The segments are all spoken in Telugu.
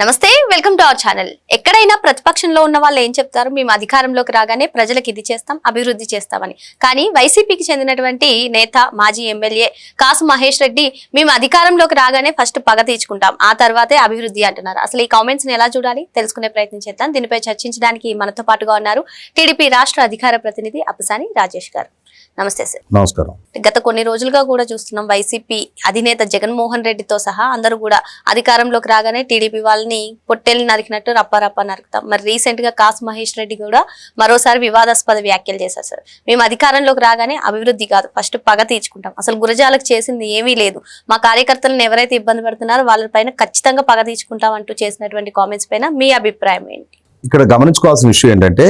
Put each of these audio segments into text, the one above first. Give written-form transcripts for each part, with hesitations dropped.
నమస్తే వెల్కమ్ టు అవర్ ఛానల్. ఎక్కడైనా ప్రతిపక్షంలో ఉన్న వాళ్ళు ఏం చెప్తారు, మేము అధికారంలోకి రాగానే ప్రజలకు ఇది చేస్తాం, అభివృద్ధి చేస్తామని. కానీ వైసీపీకి చెందినటువంటి నేత మాజీ ఎమ్మెల్యే కాసు మహేష్ రెడ్డి మేము అధికారంలోకి రాగానే ఫస్ట్ పగ తీర్చుకుంటాం, ఆ తర్వాతే అభివృద్ధి అంటున్నారు. అసలు ఈ కామెంట్స్ ని ఎలా చూడాలి తెలుసుకునే ప్రయత్నం చేద్దాం. దీనిపై చర్చించడానికి మనతో పాటుగా ఉన్నారు టీడీపీ రాష్ట్ర అధికార ప్రతినిధి అప్పసాని రాజేష్ గారు. నమస్తే సార్. నమస్కారం. గత కొన్ని రోజులుగా కూడా చూస్తున్నాం వైసీపీ అధినేత జగన్మోహన్ రెడ్డితో సహా అందరూ కూడా అధికారంలోకి రాగానే టీడీపీ వాళ్ళని పొట్టేలు నరికినట్టు రప్ప నరుకుతాం. మరి రీసెంట్ గా కాసు మహేష్ రెడ్డి కూడా మరోసారి వివాదాస్పద వ్యాఖ్యలు చేశారు సార్. మేము అధికారంలోకి రాగానే అభివృద్ధి కాదు, ఫస్ట్ పగ తీర్చుకుంటాం, అసలు గురజాలకు చేసింది ఏమీ లేదు, మా కార్యకర్తలను ఎవరైతే ఇబ్బంది పడుతున్నారో వాళ్ళపైన ఖచ్చితంగా పగ తీర్చుకుంటాం అంటూ చేసినటువంటి కామెంట్స్ పైన మీ అభిప్రాయం ఏంటి? ఇక్కడ గమనించుకోవాల్సిన విషయం ఏంటంటే,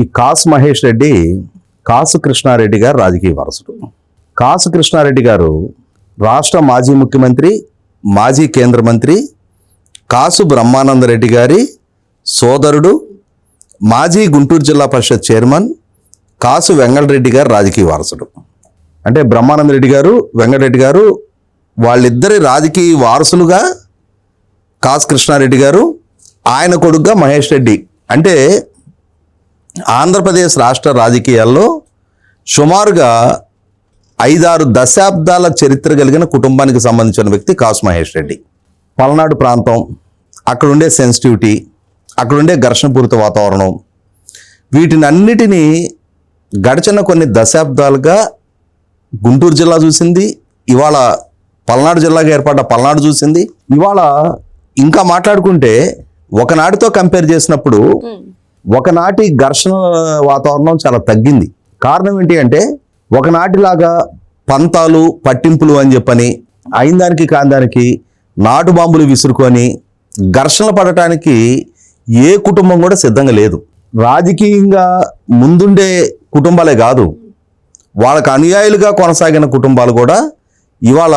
ఈ కాసు మహేష్ రెడ్డి కాసు కృష్ణారెడ్డి గారు రాజకీయ వారసుడు. కాసు కృష్ణారెడ్డి గారు రాష్ట్ర మాజీ ముఖ్యమంత్రి, మాజీ కేంద్ర మంత్రి కాసు బ్రహ్మానందరెడ్డి గారి సోదరుడు, మాజీ గుంటూరు జిల్లా పరిషత్ చైర్మన్ కాసు వెంగళరెడ్డి గారు రాజకీయ వారసుడు. అంటే బ్రహ్మానందరెడ్డి గారు, వెంగళరెడ్డి గారు వాళ్ళిద్దరి రాజకీయ వారసులుగా కాసు కృష్ణారెడ్డి గారు, ఆయన కొడుకుగా మహేష్ రెడ్డి. అంటే ఆంధ్రప్రదేశ్ రాష్ట్ర రాజకీయాల్లో సుమారుగా 5-6 దశాబ్దాల చరిత్ర కలిగిన కుటుంబానికి సంబంధించిన వ్యక్తి కాసు మహేష్ రెడ్డి. పల్నాడు ప్రాంతం, అక్కడుండే సెన్సిటివిటీ, అక్కడుండే ఘర్షణపూరిత వాతావరణం, వీటినన్నిటినీ గడిచిన కొన్ని దశాబ్దాలుగా గుంటూరు జిల్లా చూసింది, ఇవాళ పల్నాడు జిల్లాగా ఏర్పడ్డ పల్నాడు చూసింది. ఇవాళ ఇంకా మాట్లాడుకుంటే ఒకనాటితో కంపేర్ చేసినప్పుడు ఒకనాటి ఘర్షణ వాతావరణం చాలా తగ్గింది. కారణం ఏంటి అంటే, ఒకనాటిలాగా పంతాలు పట్టింపులు అని చెప్పని అయిన దానికి కాని దానికి నాటు బాంబులు విసురుకొని ఘర్షణలు పడటానికి ఏ కుటుంబం కూడా సిద్ధంగా లేదు. రాజకీయంగా ముందుండే కుటుంబాలే కాదు, వాళ్ళకు అనుయాయులుగా కొనసాగిన కుటుంబాలు కూడా ఇవాళ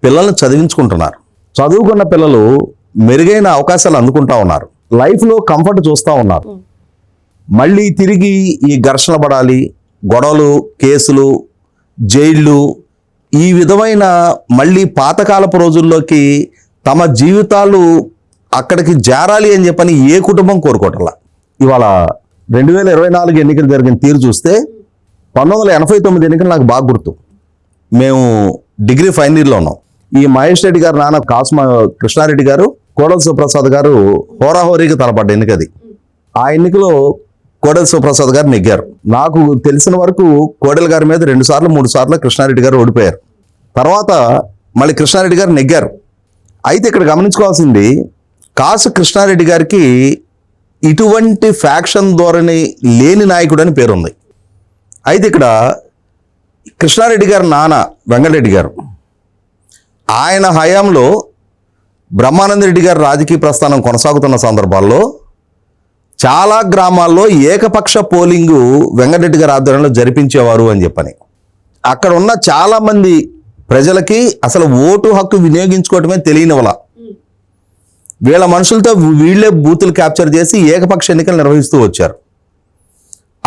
పిల్లల్ని చదివించుకుంటున్నారు. చదువుకున్న పిల్లలు మెరుగైన అవకాశాలు అందుకుంటా ఉన్నారు, లైఫ్లో కంఫర్ట్ చూస్తూ ఉన్నారు. మళ్ళీ తిరిగి ఈ ఘర్షణ పడాలి, గొడవలు, కేసులు, జైళ్ళు, ఈ విధమైన మళ్ళీ పాతకాలపు రోజుల్లోకి తమ జీవితాలు అక్కడికి చేరాలి అని చెప్పని ఏ కుటుంబం కోరుకోవట్లా. ఇవాళ 2024 ఎన్నికలు జరిగిన తీరు చూస్తే 1989 ఎన్నికలు నాకు బాగా గుర్తు. మేము డిగ్రీ ఫైనల్ ఇయర్లో ఉన్నాం. ఈ మహేష్ రెడ్డి గారు నాన్న కాసు కృష్ణారెడ్డి గారు, కోడెల శివప్రసాద్ గారు హోరాహోరీగా తలపడ్డ ఎన్నికది. ఆ ఎన్నికలో కోడెల శివప్రసాద్ గారు నెగ్గారు. నాకు తెలిసిన వరకు కోడెల గారి మీద 2 సార్లు 3 సార్లు కృష్ణారెడ్డి గారు ఓడిపోయారు. తర్వాత మళ్ళీ కృష్ణారెడ్డి గారు నెగ్గారు. అయితే ఇక్కడ గమనించుకోవాల్సింది, కాసు కృష్ణారెడ్డి గారికి ఇటువంటి ఫ్యాక్షన్ ధోరణి లేని నాయకుడు అని పేరుంది. అయితే ఇక్కడ కృష్ణారెడ్డి గారు నాన్న వెంగళరెడ్డి గారు, ఆయన హయాంలో బ్రహ్మానందరెడ్డి గారి రాజకీయ ప్రస్థానం కొనసాగుతున్న సందర్భాల్లో చాలా గ్రామాల్లో ఏకపక్ష పోలింగు వెంగళరెడ్డి గారి ఆధ్వర్యంలో జరిపించేవారు అని చెప్పని అక్కడ ఉన్న చాలా మంది ప్రజలకి అసలు ఓటు హక్కు వినియోగించుకోవటమే తెలియనివల. వీళ్ళ మనుషులతో వీళ్ళే బూతులు క్యాప్చర్ చేసి ఏకపక్ష ఎన్నికలు నిర్వహిస్తూ వచ్చారు.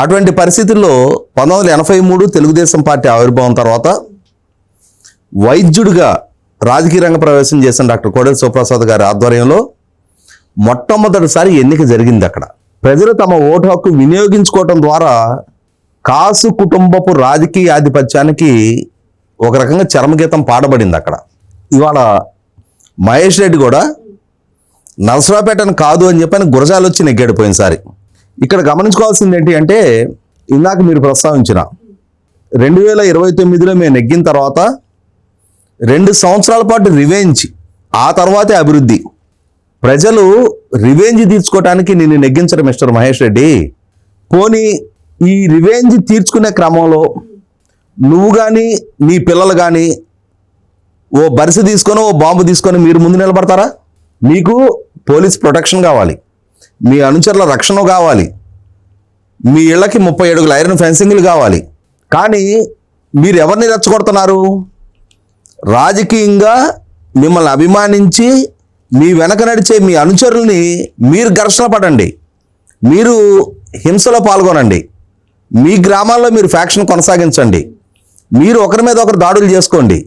అటువంటి పరిస్థితుల్లో 1983 తెలుగుదేశం పార్టీ ఆవిర్భావం తర్వాత వైద్యుడిగా రాజకీయ రంగ ప్రవేశం చేసిన డాక్టర్ కోడెల శివప్రసాద్ గారి ఆధ్వర్యంలో మొట్టమొదటిసారి ఎన్నిక జరిగింది. అక్కడ ప్రజలు తమ ఓటు హక్కు వినియోగించుకోవటం ద్వారా కాసు కుటుంబపు రాజకీయ ఆధిపత్యానికి ఒక రకంగా చరమగీతం పాడబడింది అక్కడ. ఇవాళ మహేష్ రెడ్డి కూడా నరసరావుపేటను కాదు అని చెప్పని గురజాలు వచ్చి నెగ్గాడు పోయినసారి. ఇక్కడ గమనించుకోవాల్సింది ఏంటి అంటే, ఇందాక మీరు ప్రస్తావించిన 2029లో మేము నెగ్గిన తర్వాత 2 సంవత్సరాల పాటు రివెంజ్, ఆ తర్వాతే అభివృద్ధి. ప్రజలు రివెంజ్ తీర్చుకోవటానికి నిన్ను నెగ్గించరు మిస్టర్ మహేష్ రెడ్డి. పోనీ ఈ రివెంజ్ తీర్చుకునే క్రమంలో నువ్వు కానీ నీ పిల్లలు కానీ ఓ బరిసె తీసుకొని ఓ బాంబు తీసుకొని మీరు ముందు నిలబడతారా? మీకు పోలీస్ ప్రొటెక్షన్ కావాలి, మీ అనుచరుల రక్షణ కావాలి, మీ ఇళ్ళకి 30 అడుగుల ఐరన్ ఫెన్సింగ్లు కావాలి. కానీ మీరు ఎవరిని రెచ్చగొడుతున్నారు? రాజకీయంగా మిమ్మల్ని అభిమానించి మీ వెనక నడిచే మీ అనుచరుల్ని మీరు ఘర్షణ పడండి, మీరు హింసలో పాల్గొనండి, మీ గ్రామాల్లో మీరు ఫ్యాక్షన్ కొనసాగించండి, మీరు ఒకరి మీద ఒకరు దాడులు చేసుకోండి,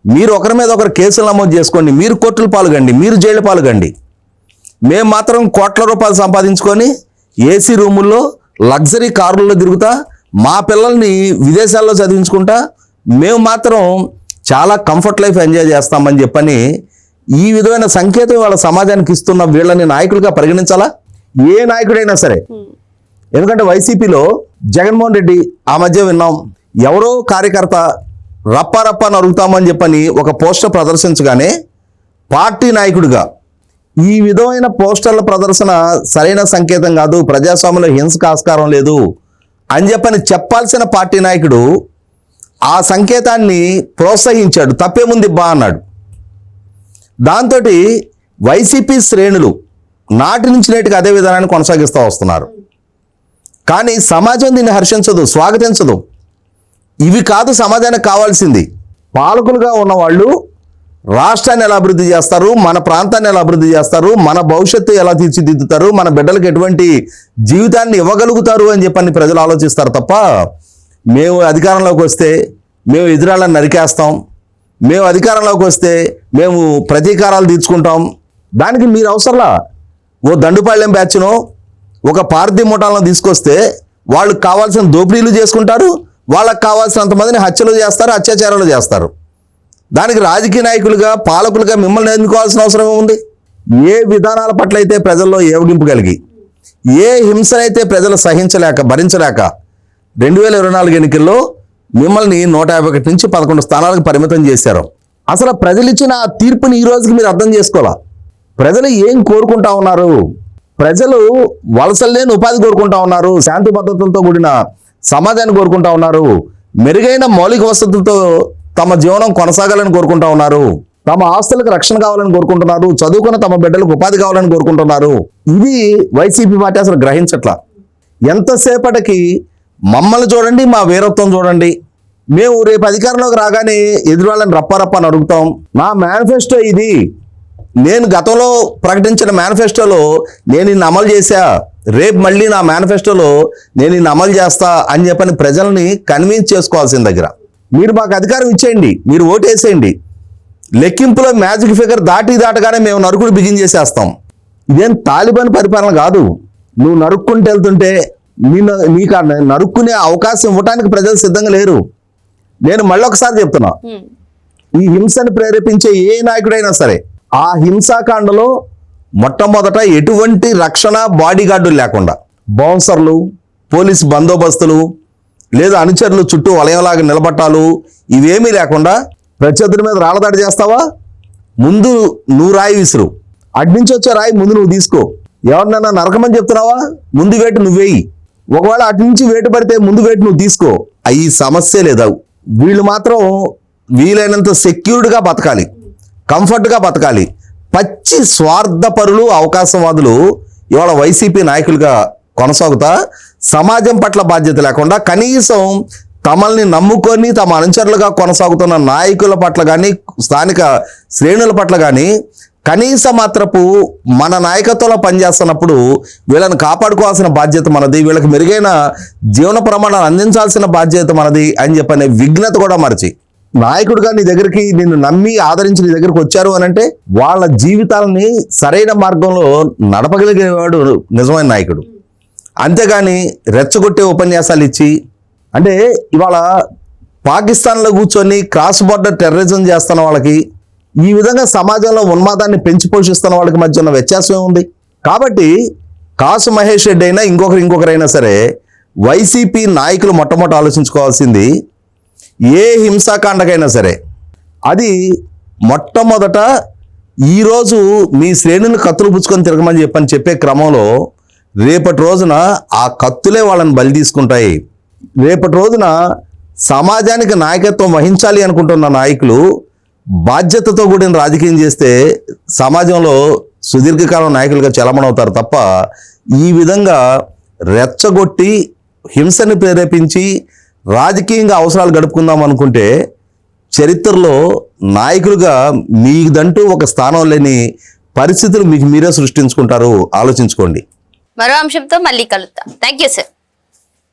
మీరు ఒకరి మీద ఒకరు కేసులు నమోదు చేసుకోండి, మీరు కోర్టులు పాల్గొండి, మీరు జైలు పాల్గొండి. మేము మాత్రం కోట్ల రూపాయలు సంపాదించుకొని ఏసీ రూముల్లో లగ్జరీ కారుల్లో తిరుగుతా మా పిల్లల్ని విదేశాల్లో చదివించుకుంటా మేము మాత్రం చాలా కంఫర్ట్ లైఫ్ ఎంజాయ్ చేస్తామని చెప్పని ఈ విధమైన సంకేతం వాళ్ళ సమాజానికి ఇస్తున్న వీళ్ళని నాయకులుగా పరిగణించాలా? ఏ నాయకుడైనా సరే. ఎందుకంటే వైసీపీలో జగన్మోహన్ రెడ్డి ఆ మధ్య విన్నాం, ఎవరో కార్యకర్త రప్ప నరుగుతామని చెప్పని ఒక పోస్టర్ ప్రదర్శించగానే పార్టీ నాయకుడిగా ఈ విధమైన పోస్టర్ల ప్రదర్శన సరైన సంకేతం కాదు, ప్రజాస్వామ్యంలో హింసకు ఆస్కారం లేదు అని చెప్పని చెప్పాల్సిన పార్టీ నాయకుడు ఆ సంకేతాన్ని ప్రోత్సహించాడు. తప్పేముంది బా అన్నాడు. దాంతో వైసీపీ శ్రేణులు నాటి నుంచి నేటికి అదే విధానాన్ని కొనసాగిస్తూ వస్తున్నారు. కానీ సమాజం దీన్ని హర్షించదు, స్వాగతించదు. ఇవి కాదు సమాజానికి కావాల్సింది. పాలకులుగా ఉన్నవాళ్ళు రాష్ట్రాన్ని ఎలా అభివృద్ధి చేస్తారు, మన ప్రాంతాన్ని ఎలా అభివృద్ధి చేస్తారు, మన భవిష్యత్తు ఎలా తీర్చిదిద్దుతారు, మన బిడ్డలకు ఎటువంటి జీవితాన్ని ఇవ్వగలుగుతారు అని చెప్పని ప్రజలు ఆలోచిస్తారు తప్ప మేము అధికారంలోకి వస్తే మేము ఎదురాళ్ళని నరికేస్తాం, మేము అధికారంలోకి వస్తే మేము ప్రతీకారాలు తీర్చుకుంటాం, దానికి మీరు అవసరంలా. ఓ దండుపాళ్యం బ్యాచ్ను ఒక పార్టీ ముఠాలను తీసుకొస్తే వాళ్ళకి కావాల్సిన దోపిడీలు చేసుకుంటారు, వాళ్ళకి కావాల్సినంతమందిని హత్యలు చేస్తారు, అత్యాచారాలు చేస్తారు. దానికి రాజకీయ నాయకులుగా పాలకులుగా మిమ్మల్ని ఎన్నుకోవాల్సిన అవసరం ఉంది? ఏ విధానాల పట్ల అయితే ప్రజల్లో ఏవగింపు కలిగి, ఏ హింసనైతే ప్రజలు సహించలేక భరించలేక 2024 ఎన్నికల్లో మిమ్మల్ని 151 నుంచి 11 స్థానాలకు పరిమితం చేశారు. అసలు ప్రజలు ఇచ్చిన ఆ తీర్పుని ఈ రోజుకి మీరు అర్థం చేసుకోవాలా? ప్రజలు ఏం కోరుకుంటా ఉన్నారు? ప్రజలు వలసలు లేని ఉపాధి కోరుకుంటా ఉన్నారు, శాంతి భద్రతలతో కూడిన సమాజాన్ని కోరుకుంటా ఉన్నారు, మెరుగైన మౌలిక వసతులతో తమ జీవనం కొనసాగాలని కోరుకుంటా ఉన్నారు, తమ ఆస్తులకు రక్షణ కావాలని కోరుకుంటున్నారు, చదువుకున్న తమ బిడ్డలకు ఉపాధి కావాలని కోరుకుంటున్నారు. ఇది వైసీపీ పార్టీ అసలు గ్రహించట్లా. ఎంతసేపటికి మమ్మల్ని చూడండి, మా వీరత్వం చూడండి, మేము రేపు అధికారంలోకి రాగానే ఎదురువాళ్ళని రప్ప అడుగుతాం, నా మేనిఫెస్టో ఇది, నేను గతంలో ప్రకటించిన మేనిఫెస్టోలో నేను ఇన్ని అమలు చేశా, రేపు మళ్ళీ నా మేనిఫెస్టోలో నేను ఇన్ని అమలు చేస్తా అని చెప్పని ప్రజల్ని కన్విన్స్ చేసుకోవాల్సిన దగ్గర మీరు మాకు అధికారం ఇచ్చేయండి, మీరు ఓటేసేయండి, లెక్కింపులో మ్యాజిక్ ఫిగర్ దాటగానే మేము నరుకుడు బిగిన్ చేసేస్తాం. ఇదేం తాలిబాన్ పరిపాలన కాదు. నువ్వు నరుక్కుంటూ వెళ్తుంటే నీకు నరుక్కునే అవకాశం ఇవ్వడానికి ప్రజలు సిద్ధంగా లేరు. నేను మళ్ళొకసారి చెప్తున్నా, ఈ హింసను ప్రేరేపించే ఏ నాయకుడైనా సరే ఆ హింసాకాండలో మొట్టమొదట ఎటువంటి రక్షణ బాడీగార్డులు లేకుండా, బౌన్సర్లు, పోలీస్ బందోబస్తులు లేదా అనుచరులు చుట్టూ వలయంలాగా నిలబట్టాలు ఇవేమీ లేకుండా ప్రత్యర్థుల మీద రాళ్ళదాడి చేస్తావా? ముందు నువ్వు రాయి విసురు, అడ్నుంచి వచ్చే రాయి ముందు నువ్వు తీసుకో. ఎవరినైనా నరకమని చెప్తున్నావా? ముందు వేటు నువ్వేయి. ఒకవేళ అటు నుంచి వేటు పడితే ముందు వేటు నువ్వు తీసుకో. అవి సమస్య లేదా. వీళ్ళు మాత్రం వీలైనంత సెక్యూర్డ్గా బతకాలి, కంఫర్ట్గా బతకాలి. పచ్చి స్వార్థపరులు, అవకాశవాదులు ఇవాళ వైసీపీ నాయకులుగా కొనసాగుతా సమాజం పట్ల బాధ్యత లేకుండా కనీసం తమల్ని నమ్ముకొని తమ అనుచరులుగా కొనసాగుతున్న నాయకుల పట్ల కానీ స్థానిక శ్రేణుల పట్ల కానీ కనీస మాత్రపు మన నాయకత్వంలో పనిచేస్తున్నప్పుడు వీళ్ళని కాపాడుకోవాల్సిన బాధ్యత మనది, వీళ్ళకి మెరుగైన జీవన ప్రమాణాలు అందించాల్సిన బాధ్యత మనది అని చెప్పనే విఘ్నత కూడా మరచి నాయకుడిగా నీ దగ్గరికి నిన్ను నమ్మి ఆదరించి నీ దగ్గరికి వచ్చారు అని అంటే వాళ్ళ జీవితాలని సరైన మార్గంలో నడపగలిగేవాడు నిజమైన నాయకుడు. అంతేగాని రెచ్చగొట్టే ఉపన్యాసాలు ఇచ్చి, అంటే ఇవాళ పాకిస్తాన్లో కూర్చొని క్రాస్ బోర్డర్ టెర్రరిజం చేస్తున్న వాళ్ళకి, ఈ విధంగా సమాజంలో ఉన్మాదాన్ని పెంచి పోషిస్తున్న వాళ్ళకి మధ్య ఉన్న వ్యత్యాసం ఏముంది? కాబట్టి కాసు మహేష్ రెడ్డి అయినా ఇంకొకరైనా సరే వైసీపీ నాయకులు మొట్టమొదటి ఆలోచించుకోవాల్సింది, ఏ హింసాకాండకైనా సరే అది మొట్టమొదట ఈరోజు మీ శ్రేణులు కత్తులు పుచ్చుకొని తిరగమని చెప్పే క్రమంలో రేపటి రోజున ఆ కత్తులే వాళ్ళని బలి తీసుకుంటాయి. రేపటి రోజున సమాజానికి నాయకత్వం వహించాలి అనుకుంటున్న నాయకులు బాధ్యతతో కూడిన రాజకీయం చేస్తే సమాజంలో సుదీర్ఘకాలం నాయకులుగా చలమణవుతారు తప్ప ఈ విధంగా రెచ్చగొట్టి హింసని ప్రేరేపించి రాజకీయంగా అవసరాలు గడుపుకుందాం అనుకుంటే చరిత్రలో నాయకులుగా మీదంటూ ఒక స్థానం లేని పరిస్థితులు మీకు మీరే సృష్టించుకుంటారు. ఆలోచించుకోండి. మరో అంశంతో మళ్ళీ కలుద్దాం. Thank you sir.